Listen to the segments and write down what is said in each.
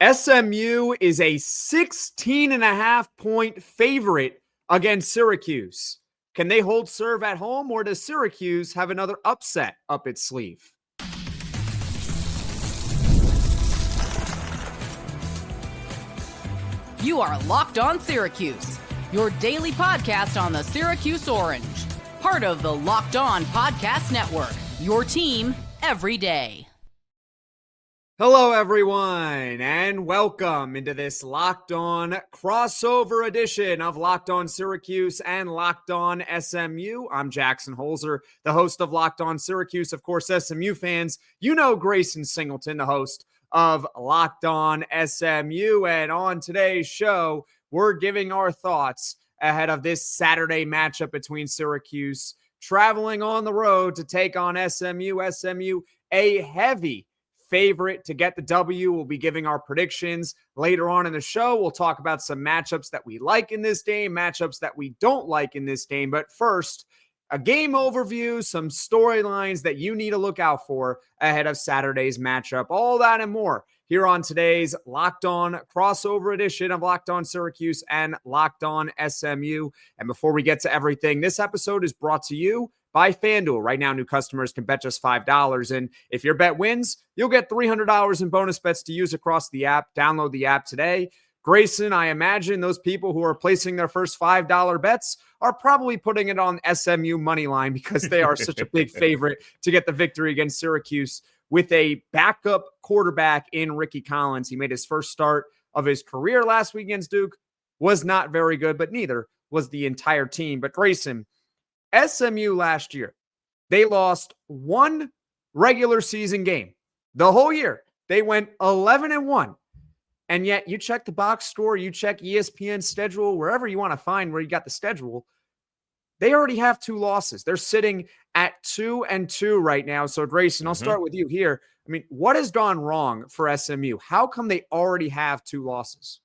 SMU is a 16.5-point favorite against Syracuse. Can they hold serve at home, or does Syracuse have another upset up its sleeve? You are Locked On Syracuse, your daily podcast on the Syracuse Orange. Part of the Locked On Podcast Network, your team every day. Hello, everyone, and welcome into this Locked On crossover edition of Locked On Syracuse and Locked On SMU. I'm Jackson Holzer, the host of Locked On Syracuse. Of course, SMU fans, you know Grayson Singleton, the host of Locked On SMU. And on today's show, we're giving our thoughts ahead of this Saturday matchup between Syracuse traveling on the road to take on SMU. SMU, a heavy favorite to get the W. We'll be giving our predictions later on in the show. We'll talk about some matchups that we like in this game, matchups that we don't like in this game. But first, a game overview, some storylines that you need to look out for ahead of Saturday's matchup. All that and more here on today's Locked On crossover edition of Locked On Syracuse and Locked On SMU. And before we get to everything, this episode is brought to you by FanDuel. Right now, new customers can bet just $5. And if your bet wins, you'll get $300 in bonus bets to use across the app. Download the app today. Grayson, I imagine those people who are placing their first $5 bets are probably putting it on SMU money line because they are such a big favorite to get the victory against Syracuse with a backup quarterback in Rickie Collins. He made his first start of his career last week against Duke. Was not very good, but neither was the entire team. But Grayson, SMU last year, they lost one regular season game. The whole year, they went 11-1. And yet you check the box score, you check ESPN's schedule, wherever you want to find where you got the schedule, they already have two losses. They're sitting at 2-2 right now. So Grayson, I'll start with you here. I mean, what has gone wrong for SMU? How come they already have two losses?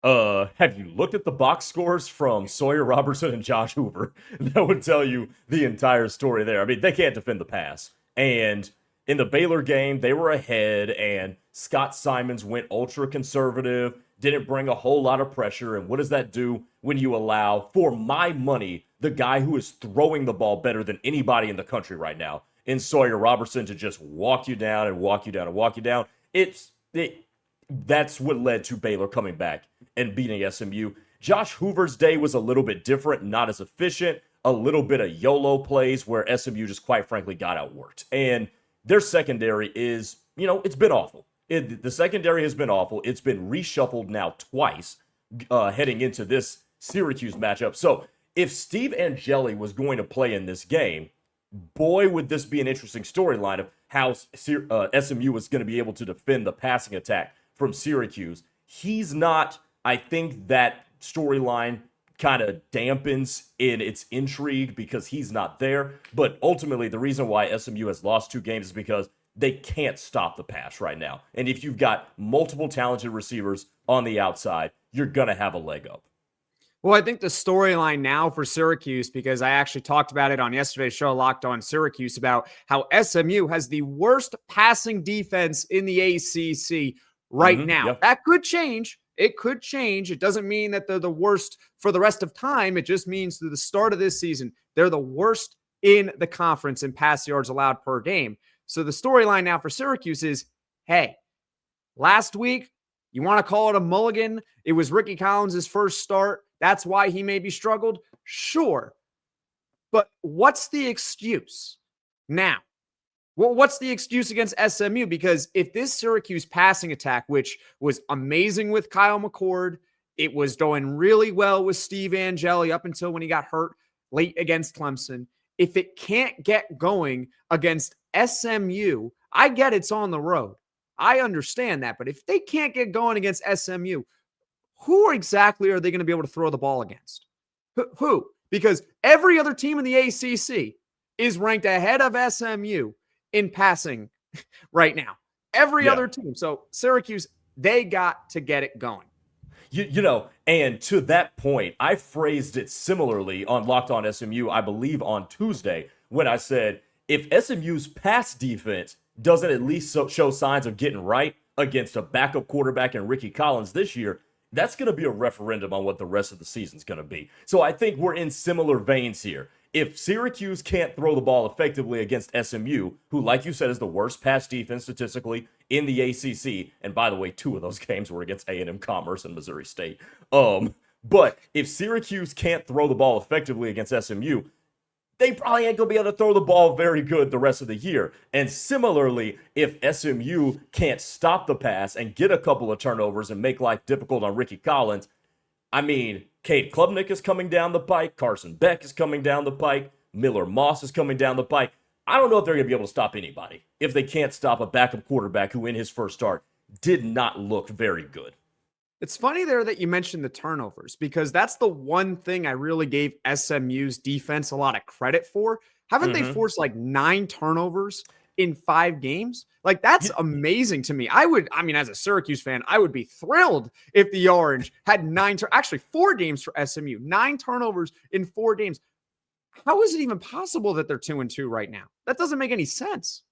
Have you looked at the box scores from Sawyer Robertson and Josh Hoover? That would tell you the entire story there. I mean, they can't defend the pass. And in the Baylor game, they were ahead, and Scott Simons went ultra-conservative, didn't bring a whole lot of pressure. And what does that do when you allow, for my money, the guy who is throwing the ball better than anybody in the country right now, in Sawyer Robertson, to just walk you down and walk you down and walk you down? That's what led to Baylor coming back and beating SMU. Josh Hoover's day was a little bit different, not as efficient, a little bit of YOLO plays where SMU just quite frankly got outworked. And their secondary is, it's been awful. The secondary has been awful. It's been reshuffled now twice heading into this Syracuse matchup. So if Steve Angeli was going to play in this game, boy, would this be an interesting storyline of how SMU was going to be able to defend the passing attack from Syracuse. He's not. I think that storyline kind of dampens in its intrigue because he's not there. But ultimately, the reason why SMU has lost two games is because they can't stop the pass right now. And if you've got multiple talented receivers on the outside, you're going to have a leg up. Well, I think the storyline now for Syracuse, because I actually talked about it on yesterday's show, Locked On Syracuse, about how SMU has the worst passing defense in the ACC right now. Yep. That could change. It could change. It doesn't mean that they're the worst for the rest of time. It just means through the start of this season, they're the worst in the conference in pass yards allowed per game. So the storyline now for Syracuse is, hey, last week, you want to call it a mulligan? It was Rickie Collins' first start. That's why he maybe struggled. Sure. But what's the excuse now? Well, what's the excuse against SMU? Because if this Syracuse passing attack, which was amazing with Kyle McCord, it was going really well with Steve Angeli up until when he got hurt late against Clemson. If it can't get going against SMU, I get it's on the road. I understand that. But if they can't get going against SMU, who exactly are they going to be able to throw the ball against? Who? Because every other team in the ACC is ranked ahead of SMU in passing right now. Every other team. So Syracuse, they got to get it going. And to that point, I phrased it similarly on Locked On SMU, I believe on Tuesday, when I said, if SMU's pass defense doesn't at least show signs of getting right, against a backup quarterback in Rickie Collins this year, that's going to be a referendum on what the rest of the season's going to be. So I think we're in similar veins here. If Syracuse can't throw the ball effectively against SMU, who, like you said, is the worst pass defense statistically in the ACC, and by the way, 2 of those games were against A&M Commerce and Missouri State. But if Syracuse can't throw the ball effectively against SMU, they probably ain't going to be able to throw the ball very good the rest of the year. And similarly, if SMU can't stop the pass and get a couple of turnovers and make life difficult on Rickie Collins, I mean, Cade Klubnik is coming down the pike. Carson Beck is coming down the pike. Miller Moss is coming down the pike. I don't know if they're going to be able to stop anybody if they can't stop a backup quarterback who in his first start did not look very good. It's funny there that you mentioned the turnovers, because that's the one thing I really gave SMU's defense a lot of credit for. Haven't they forced like 9 turnovers in 5 games? Like, that's amazing to me. As a Syracuse fan, I would be thrilled if the Orange had 4 games for SMU, 9 turnovers in 4 games. How is it even possible that they're 2-2 right now? That doesn't make any sense.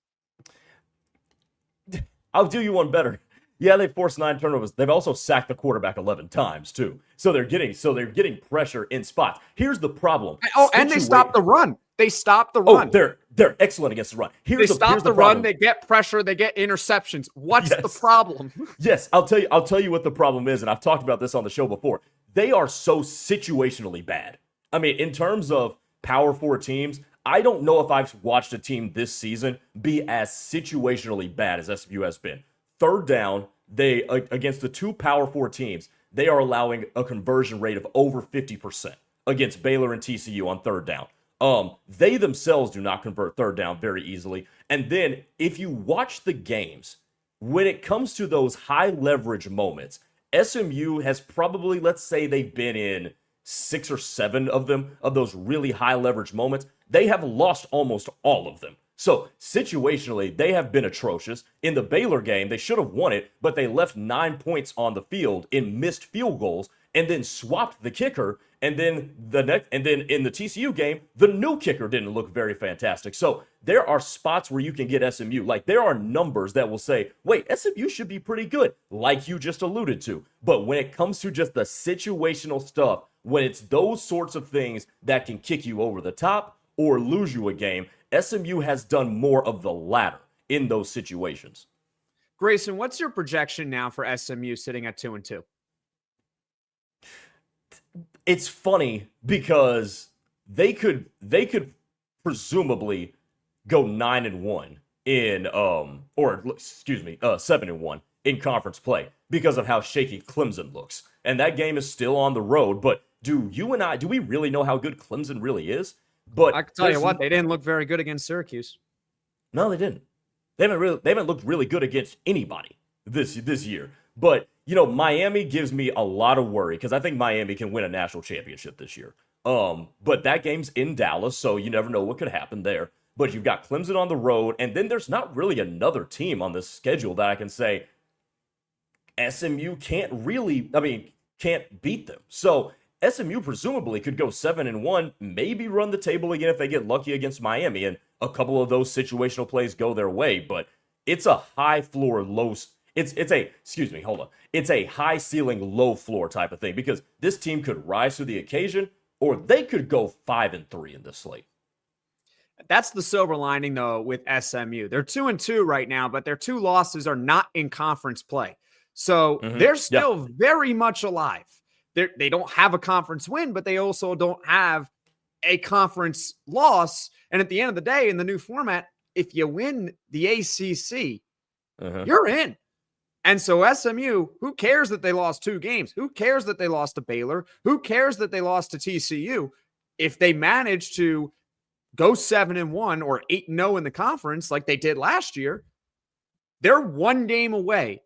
I'll do you one better. Yeah, they forced 9 turnovers. They've also sacked the quarterback 11 times too. So they're getting pressure in spots. Here's the problem. And they stopped the run. They stopped the run. They're excellent against the run. They stop the run. They get pressure. They get interceptions. What's the problem? Yes, I'll tell you what the problem is, and I've talked about this on the show before. They are so situationally bad. I mean, in terms of Power 4 teams, I don't know if I've watched a team this season be as situationally bad as SMU has been. Third down, they against the 2 Power 4 teams, they are allowing a conversion rate of over 50% against Baylor and TCU on third down. They themselves do not convert third down very easily. And then if you watch the games, when it comes to those high leverage moments, SMU has probably, let's say they've been in 6 or 7 of them, of those really high leverage moments. They have lost almost all of them. So situationally, they have been atrocious. In the Baylor game, they should have won it, but they left 9 points on the field in missed field goals and then swapped the kicker. And then in the TCU game, the new kicker didn't look very fantastic. So there are spots where you can get SMU. Like, there are numbers that will say, wait, SMU should be pretty good, like you just alluded to. But when it comes to just the situational stuff, when it's those sorts of things that can kick you over the top or lose you a game, SMU has done more of the latter in those situations. Grayson, what's your projection now for SMU sitting at 2-2? It's funny because they could presumably go 9-1 in 7-1 in conference play because of how shaky Clemson looks. And that game is still on the road, but do we really know how good Clemson really is? But I can tell you what, they didn't look very good against Syracuse. No, they didn't. They haven't looked really good against anybody this year. But Miami gives me a lot of worry because I think Miami can win a national championship this year. But that game's in Dallas, so you never know what could happen there. But you've got Clemson on the road, and then there's not really another team on this schedule that I can say SMU can't beat them. So SMU presumably could go 7-1, maybe run the table again if they get lucky against Miami, and a couple of those situational plays go their way. But it's a high floor, it's a high ceiling, low floor type of thing because this team could rise to the occasion, or they could go 5-3 in this slate. That's the silver lining, though, with SMU. They're 2-2 right now, but their 2 losses are not in conference play. So they're still very much alive. They don't have a conference win, but they also don't have a conference loss. And at the end of the day, in the new format, if you win the ACC, you're in. And so SMU, who cares that they lost 2 games? Who cares that they lost to Baylor? Who cares that they lost to TCU? If they manage to go 7-1 or 8-0 in the conference like they did last year, they're 1 game away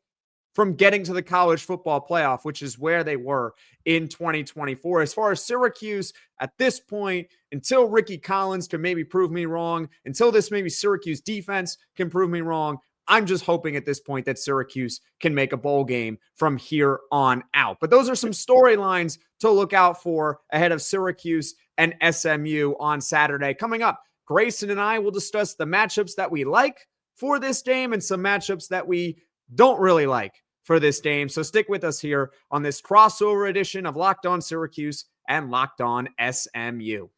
from getting to the college football playoff, which is where they were in 2024. As far as Syracuse, at this point, until Rickie Collins can maybe prove me wrong, until this maybe Syracuse defense can prove me wrong, I'm just hoping at this point that Syracuse can make a bowl game from here on out. But those are some storylines to look out for ahead of Syracuse and SMU on Saturday. Coming up, Grayson and I will discuss the matchups that we like for this game and some matchups that we don't really like for this game. So stick with us here on this crossover edition of Locked On Syracuse and Locked On SMU.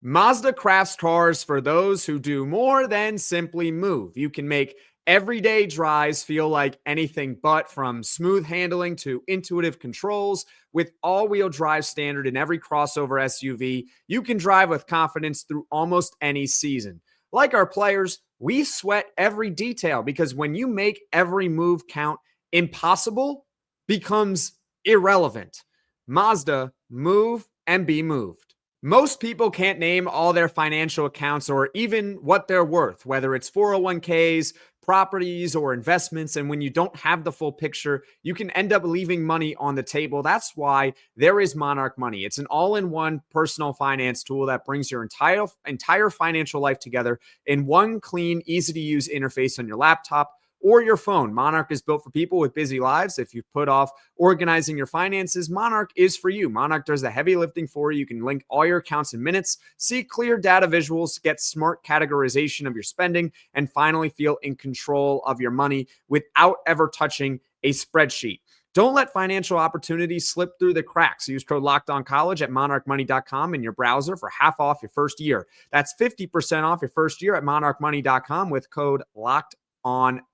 Mazda crafts cars for those who do more than simply move. You can make everyday drives feel like anything but, from smooth handling to intuitive controls. With all-wheel drive standard in every crossover SUV, you can drive with confidence through almost any season. Like our players, we sweat every detail because when you make every move count, impossible becomes irrelevant. Mazda, move and be moved. Most people can't name all their financial accounts or even what they're worth, whether it's 401ks, properties, or investments. And when you don't have the full picture, you can end up leaving money on the table. That's why there is Monarch Money. It's an all-in-one personal finance tool that brings your entire financial life together in one clean, easy-to-use interface on your laptop or your phone. Monarch is built for people with busy lives. If you've put off organizing your finances, Monarch is for you. Monarch does the heavy lifting for you. You can link all your accounts in minutes, see clear data visuals, get smart categorization of your spending, and finally feel in control of your money without ever touching a spreadsheet. Don't let financial opportunities slip through the cracks. Use code LOCKEDONCollege at monarchmoney.com in your browser for half off your first year. That's 50% off your first year at monarchmoney.com with code LOCKEDON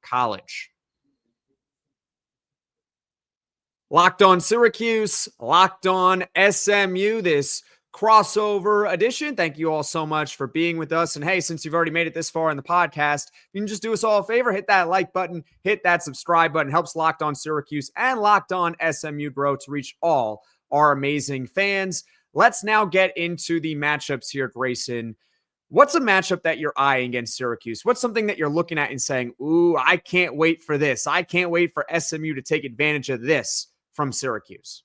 College. Locked On Syracuse, Locked On SMU, this crossover edition. Thank you all so much for being with us. And hey, since you've already made it this far in the podcast, you can just do us all a favor, hit that like button, hit that subscribe button. It helps Locked On Syracuse and Locked On SMU grow to reach all our amazing fans. Let's now get into the matchups here, Grayson. What's a matchup that you're eyeing against Syracuse? What's something that you're looking at and saying, ooh, I can't wait for this. I can't wait for SMU to take advantage of this from Syracuse?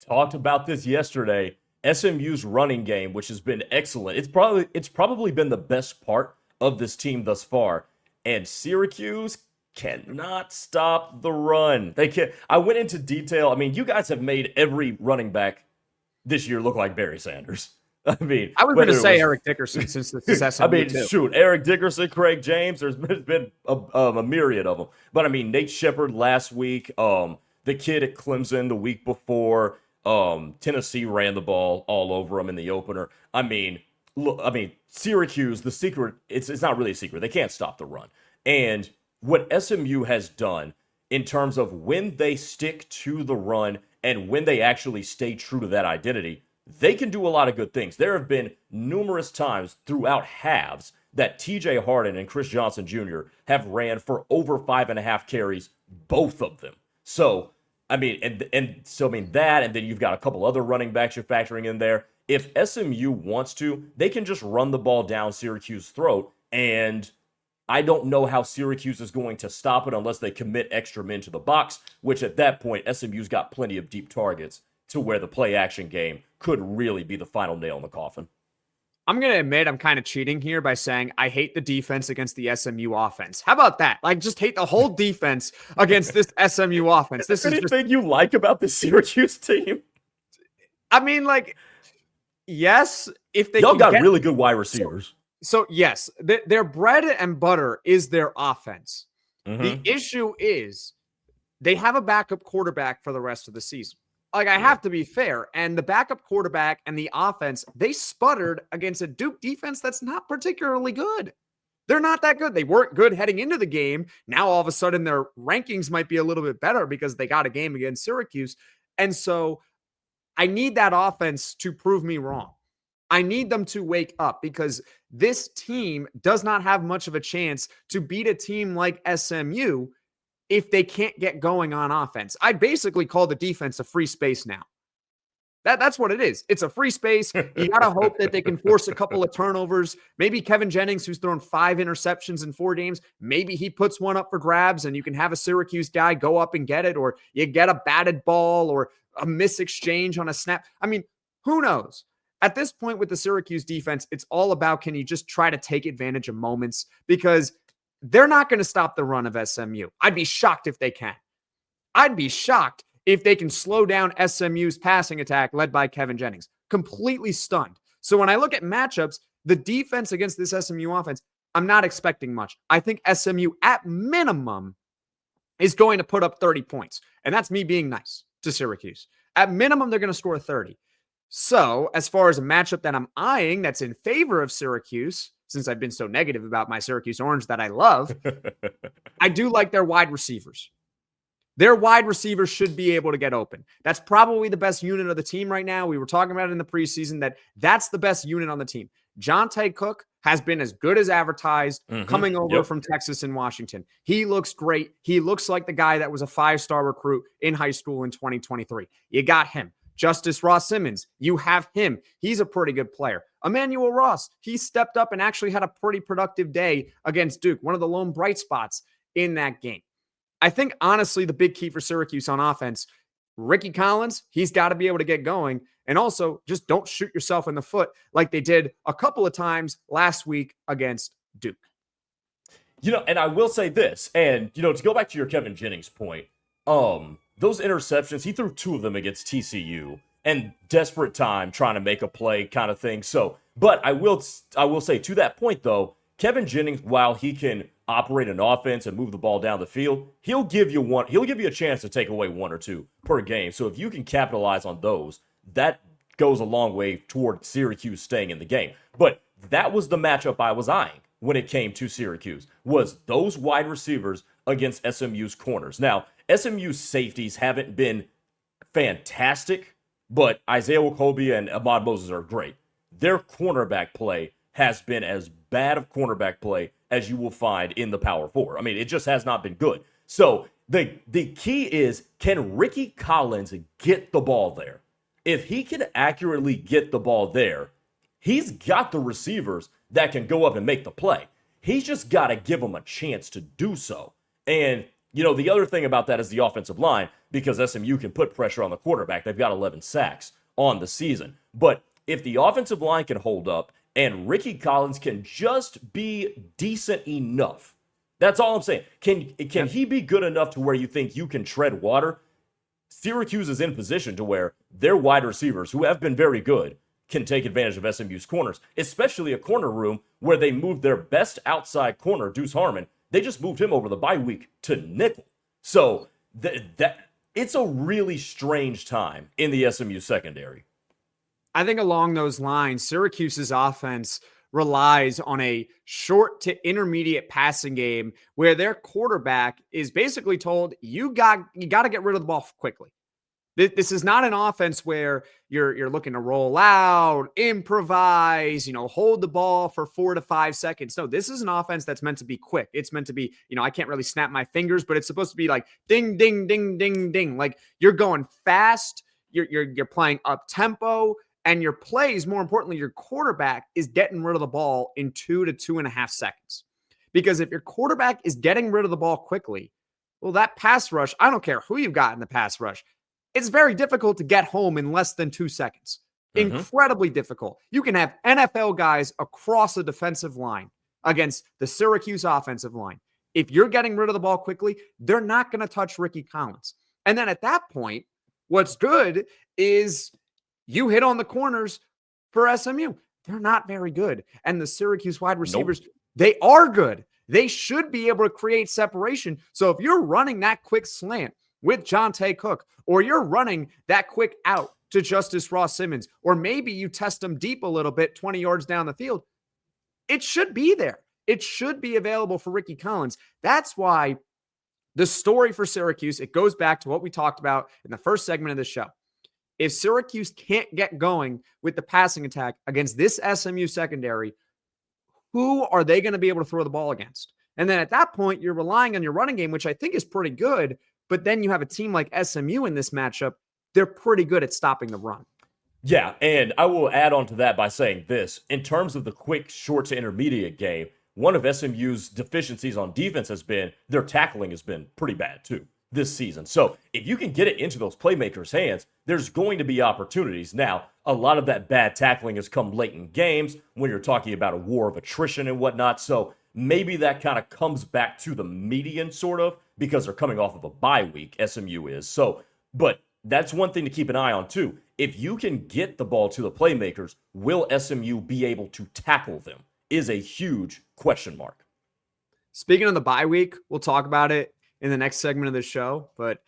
Talked about this yesterday. SMU's running game, which has been excellent. It's probably been the best part of this team thus far. And Syracuse cannot stop the run. They can't. I went into detail. I mean, you guys have made every running back this year look like Barry Sanders. I mean, I was going to say Eric Dickerson since this is SMU. I mean, too. Shoot, Eric Dickerson, Craig James. There's been a myriad of them. But I mean, Nate Shepard last week. The kid at Clemson the week before. Tennessee ran the ball all over them in the opener. I mean, look. I mean, Syracuse. The secret. It's not really a secret. They can't stop the run. And what SMU has done in terms of when they stick to the run and when they actually stay true to that identity, they can do a lot of good things. There have been numerous times throughout halves that TJ Harden and Chris Johnson Jr. have ran for over 5.5 carries, both of them. So, I mean, that, and then you've got a couple other running backs you're factoring in there. If SMU wants to, they can just run the ball down Syracuse's throat, and I don't know how Syracuse is going to stop it unless they commit extra men to the box, which at that point, SMU's got plenty of deep targets to where the play-action game could really be the final nail in the coffin. I'm going to admit I'm kind of cheating here by saying I hate the defense against the SMU offense. How about that? Like, just hate the whole defense against this SMU offense. This is anything you like about the Syracuse team? I mean, like, yes, if they y'all got really good wide receivers. So yes, their bread and butter is their offense. Mm-hmm. The issue is they have a backup quarterback for the rest of the season. Like, I have to be fair. And the backup quarterback and the offense, they sputtered against a Duke defense that's not particularly good. They're not that good. They weren't good heading into the game. Now, all of a sudden, their rankings might be a little bit better because they got a game against Syracuse. And so I need that offense to prove me wrong. I need them to wake up because this team does not have much of a chance to beat a team like SMU if they can't get going on offense. I basically call the defense a free space now. That's what it is. It's a free space. You got to hope that they can force a couple of turnovers. Maybe Kevin Jennings, who's thrown 5 interceptions in 4 games, maybe he puts one up for grabs and you can have a Syracuse guy go up and get it, or you get a batted ball or a miss exchange on a snap. I mean, who knows? At this point with the Syracuse defense, it's all about, can you just try to take advantage of moments? Because they're not going to stop the run of SMU. I'd be shocked if they can. I'd be shocked if they can slow down SMU's passing attack led by Kevin Jennings. Completely stunned. So when I look at matchups, the defense against this SMU offense, I'm not expecting much. I think SMU at minimum is going to put up 30 points. And that's me being nice to Syracuse. At minimum, they're going to score 30. So as far as a matchup that I'm eyeing that's in favor of Syracuse, since I've been so negative about my Syracuse Orange that I love, I do like their wide receivers. Their wide receivers should be able to get open. That's probably the best unit of the team right now. We were talking about it in the preseason that's the best unit on the team. Jonte Cook has been as good as advertised coming over from Texas and Washington. He looks great. He looks like the guy that was a 5-star recruit in high school in 2023. You got him. Justice Ross Simmons, you have him. He's a pretty good player. Emmanuel Ross, he stepped up and actually had a pretty productive day against Duke, one of the lone bright spots in that game. I think, honestly, the big key for Syracuse on offense, Rickie Collins, he's got to be able to get going. And also, just don't shoot yourself in the foot like they did a couple of times last week against Duke. And I will say this, and, to go back to your Kevin Jennings point, those interceptions, he threw 2 of them against TCU and desperate time trying to make a play kind of thing. So, but I will say to that point, though, Kevin Jennings, while he can operate an offense and move the ball down the field, he'll give you a chance to take away 1 or 2 per game. So if you can capitalize on those, that goes a long way toward Syracuse staying in the game. But that was the matchup I was eyeing when it came to Syracuse, was those wide receivers against SMU's corners. Now, SMU's safeties haven't been fantastic, but Isaiah Wokobia and Ahmad Moses are great. Their cornerback play has been as bad of cornerback play as you will find in the Power Four. I mean, it just has not been good. So the key is, can Rickie Collins get the ball there? If he can accurately get the ball there, he's got the receivers that can go up and make the play. He's just got to give them a chance to do so. And, the other thing about that is the offensive line, because SMU can put pressure on the quarterback. They've got 11 sacks on the season. But if the offensive line can hold up and Rickie Collins can just be decent enough, that's all I'm saying. Can he be good enough to where you think you can tread water? Syracuse is in position to where their wide receivers, who have been very good, can take advantage of SMU's corners, especially a corner room where they moved their best outside corner, Deuce Harmon. They just moved him over the bye week to nickel. So that it's a really strange time in the SMU secondary. I think along those lines, Syracuse's offense relies on a short to intermediate passing game where their quarterback is basically told, you got to get rid of the ball quickly. This is not an offense where you're looking to roll out, improvise, hold the ball for 4 to 5 seconds. No, this is an offense that's meant to be quick. It's meant to be, I can't really snap my fingers, but it's supposed to be like ding, ding, ding, ding, ding. Like you're going fast, you're playing up tempo, and your plays, more importantly, your quarterback is getting rid of the ball in 2 to 2.5 seconds. Because if your quarterback is getting rid of the ball quickly, well, that pass rush, I don't care who you've got in the pass rush, it's very difficult to get home in less than 2 seconds. Incredibly difficult. You can have NFL guys across a defensive line against the Syracuse offensive line. If you're getting rid of the ball quickly, they're not going to touch Rickie Collins. And then at that point, what's good is you hit on the corners for SMU. They're not very good. And the Syracuse wide receivers, They are good. They should be able to create separation. So if you're running that quick slant with Jonte Cook, or you're running that quick out to Justice Ross Simmons, or maybe you test them deep a little bit, 20 yards down the field, it should be there. It should be available for Rickie Collins. That's why the story for Syracuse, it goes back to what we talked about in the first segment of the show. If Syracuse can't get going with the passing attack against this SMU secondary, who are they going to be able to throw the ball against? And then at that point, you're relying on your running game, which I think is pretty good. But then you have a team like SMU in this matchup. They're pretty good at stopping the run. Yeah, and I will add on to that by saying this. In terms of the quick, short to intermediate game, one of SMU's deficiencies on defense has been their tackling has been pretty bad too this season. So if you can get it into those playmakers' hands, there's going to be opportunities. Now, a lot of that bad tackling has come late in games when you're talking about a war of attrition and whatnot. So maybe that kind of comes back to the median sort of, because they're coming off of a bye week, SMU is. So, but that's one thing to keep an eye on too. If you can get the ball to the playmakers, will SMU be able to tackle them? is a huge question mark. Speaking of the bye week, we'll talk about it in the next segment of the show, but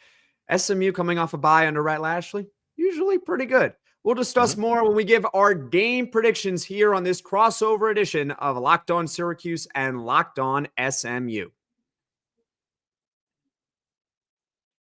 SMU coming off a bye under Rhett Lashlee, usually pretty good. We'll discuss more when we give our game predictions here on this crossover edition of Locked On Syracuse and Locked On SMU.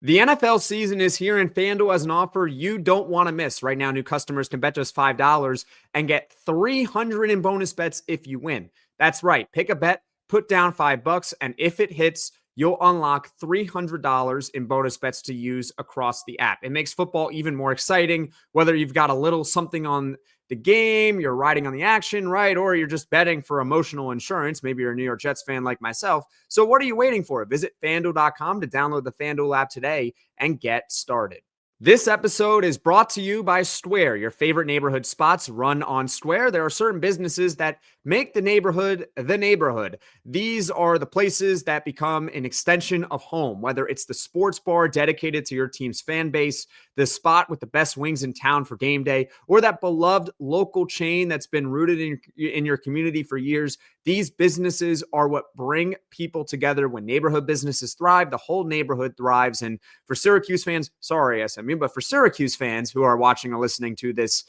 The NFL season is here, and FanDuel has an offer you don't want to miss. Right now, new customers can bet just $5 and get $300 in bonus bets if you win. That's right. Pick a bet, put down $5, and if it hits, you'll unlock $300 in bonus bets to use across the app. It makes football even more exciting, whether you've got a little something on the game, you're riding on the action, right? Or you're just betting for emotional insurance. Maybe you're a New York Jets fan like myself. So what are you waiting for? Visit FanDuel.com to download the FanDuel app today and get started. This episode is brought to you by Square. Your favorite neighborhood spots run on Square. There are certain businesses that make the neighborhood the neighborhood. These are the places that become an extension of home, whether it's the sports bar dedicated to your team's fan base, the spot with the best wings in town for game day, or that beloved local chain that's been rooted in your community for years. These businesses are what bring people together. When neighborhood businesses thrive, the whole neighborhood thrives. And for Syracuse fans, sorry, SMU, but for Syracuse fans who are watching or listening to this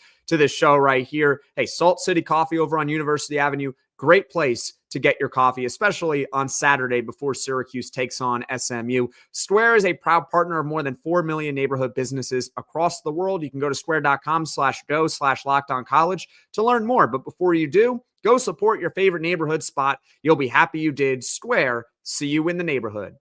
show right here, hey, Salt City Coffee over on University Avenue, great place to get your coffee, especially on Saturday before Syracuse takes on SMU. Square is a proud partner of more than 4 million neighborhood businesses across the world. You can go to square.com/go/lockedoncollege to learn more. But before you do, go support your favorite neighborhood spot. You'll be happy you did. Square, see you in the neighborhood.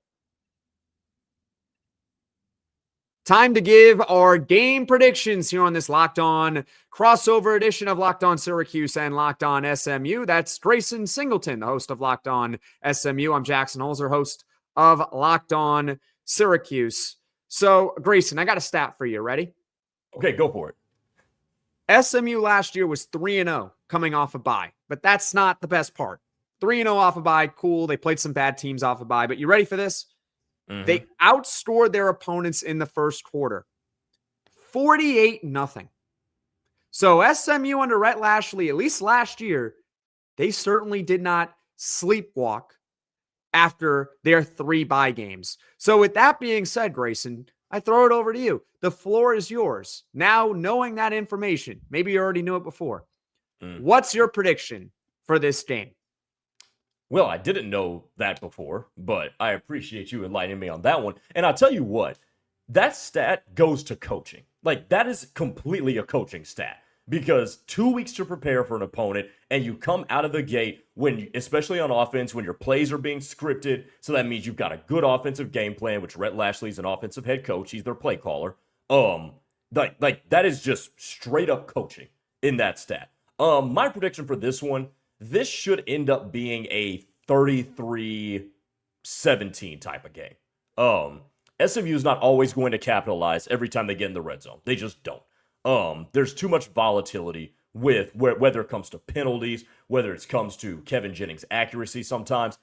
Time to give our game predictions here on this Locked On crossover edition of Locked On Syracuse and Locked On SMU. That's Grayson Singleton, the host of Locked On SMU. I'm Jackson Holzer, host of Locked On Syracuse. So, Grayson, I got a stat for you. Ready? Okay, go for it. SMU last year was 3-0 coming off a bye, but that's not the best part. 3-0 off a bye, cool. They played some bad teams off a bye, but you ready for this? They outscored their opponents in the first quarter, 48-0. So SMU under Rhett Lashlee, at least last year, they certainly did not sleepwalk after their 3 bye games. So with that being said, Grayson, I throw it over to you. The floor is yours. Now, knowing that information, maybe you already knew it before. What's your prediction for this game? Well, I didn't know that before, but I appreciate you enlightening me on that one. And I'll tell you what, that stat goes to coaching. Like, that is completely a coaching stat, because 2 weeks to prepare for an opponent, and you come out of the gate when, especially on offense, when your plays are being scripted. So that means you've got a good offensive game plan, which Rhett Lashlee is an offensive head coach. He's their play caller. Like that is just straight up coaching in that stat. My prediction for this one, this should end up being a 33-17 type of game. SMU is not always going to capitalize every time they get in the red zone. They just don't. There's too much volatility with whether it comes to penalties, whether it comes to Kevin Jennings' accuracy sometimes.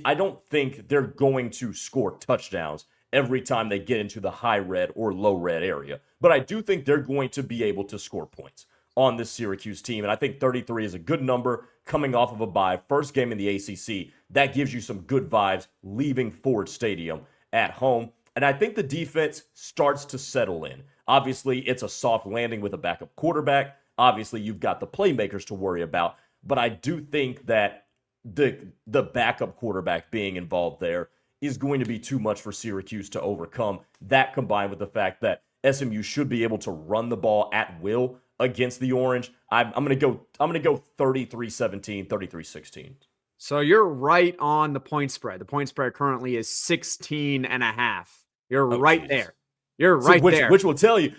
I don't think they're going to score touchdowns every time they get into the high red or low red area. But I do think they're going to be able to score points on this Syracuse team. And I think 33 is a good number coming off of a bye. First game in the ACC. That gives you some good vibes leaving Ford Stadium at home. And I think the defense starts to settle in. Obviously, it's a soft landing with a backup quarterback. Obviously, you've got the playmakers to worry about. But I do think that the backup quarterback being involved there is going to be too much for Syracuse to overcome. That combined with the fact that SMU should be able to run the ball at will against the Orange. I'm going to go 33-17, 33-16. So you're right on the point spread. The point spread currently is 16.5. You're right there. You're right there. Which will tell you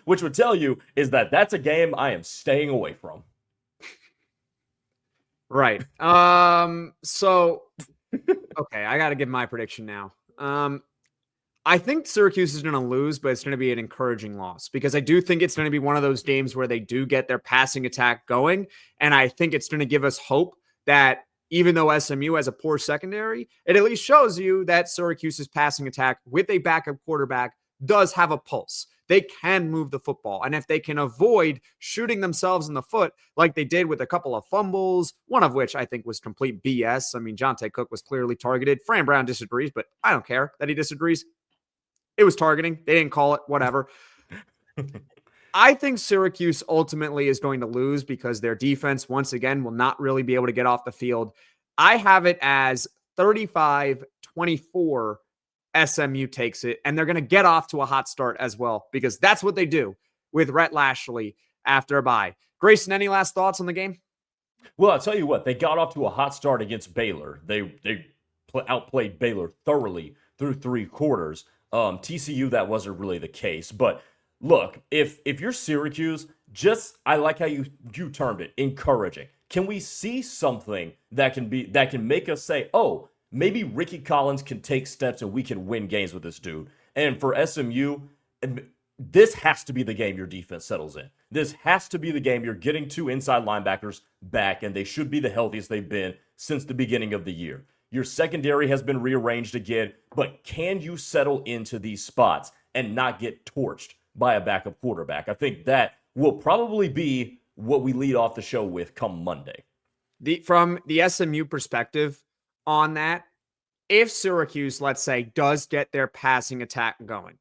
is that that's a game I am staying away from. Right. So okay, I got to give my prediction now. I think Syracuse is going to lose, but it's going to be an encouraging loss, because I do think it's going to be one of those games where they do get their passing attack going. And I think it's going to give us hope that even though SMU has a poor secondary, it at least shows you that Syracuse's passing attack with a backup quarterback does have a pulse. they can move the football. And if they can avoid shooting themselves in the foot like they did with a couple of fumbles, one of which I think was complete BS. I mean, Jonte Cook was clearly targeted. Fran Brown disagrees, but I don't care that he disagrees. It was targeting. They didn't call it, whatever. I think Syracuse ultimately is going to lose because their defense, once again, will not really be able to get off the field. I have it as 35-24 SMU takes it, and they're going to get off to a hot start as well because that's what they do with Rhett Lashley after a bye. Grayson, any last thoughts on the game? Well, I'll tell you what, they got off to a hot start against Baylor. They outplayed Baylor thoroughly through 3 quarters. TCU, that wasn't really the case, but look, if you're Syracuse, I like how you termed it, encouraging. Can we see something that can make us say, oh, maybe Rickie Collins can take steps and we can win games with this dude? And for SMU, this has to be the game your defense settles in. This has to be the game you're getting 2 inside linebackers back, and they should be the healthiest they've been since the beginning of the year. Your secondary has been rearranged again, but can you settle into these spots and not get torched by a backup quarterback? I think that will probably be what we lead off the show with come Monday. From the SMU perspective on that, if Syracuse, let's say, does get their passing attack going,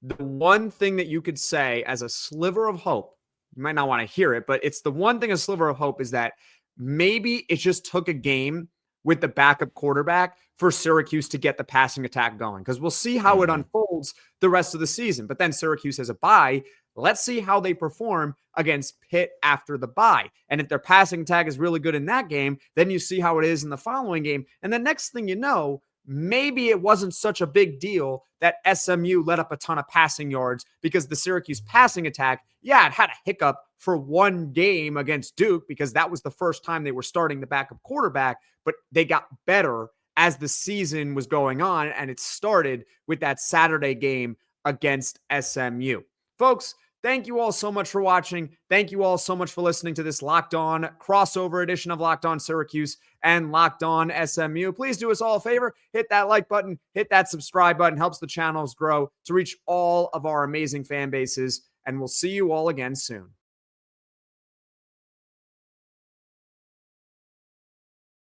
the one thing that you could say as a sliver of hope, you might not want to hear it, but it's the one thing, a sliver of hope, is that maybe it just took a game with the backup quarterback for Syracuse to get the passing attack going, because we'll see how it unfolds the rest of the season. But then Syracuse has a bye. Let's see how they perform against Pitt after the bye. And if their passing attack is really good in that game, then you see how it is in the following game. And the next thing you know, maybe it wasn't such a big deal that SMU let up a ton of passing yards, because the Syracuse passing attack, it had a hiccup for one game against Duke because that was the first time they were starting the backup quarterback, but they got better as the season was going on, and it started with that Saturday game against SMU. Folks, thank you all so much for watching. Thank you all so much for listening to this Locked On crossover edition of Locked On Syracuse and Locked On SMU. Please do us all a favor. Hit that like button. Hit that subscribe button. Helps the channels grow to reach all of our amazing fan bases. And we'll see you all again soon.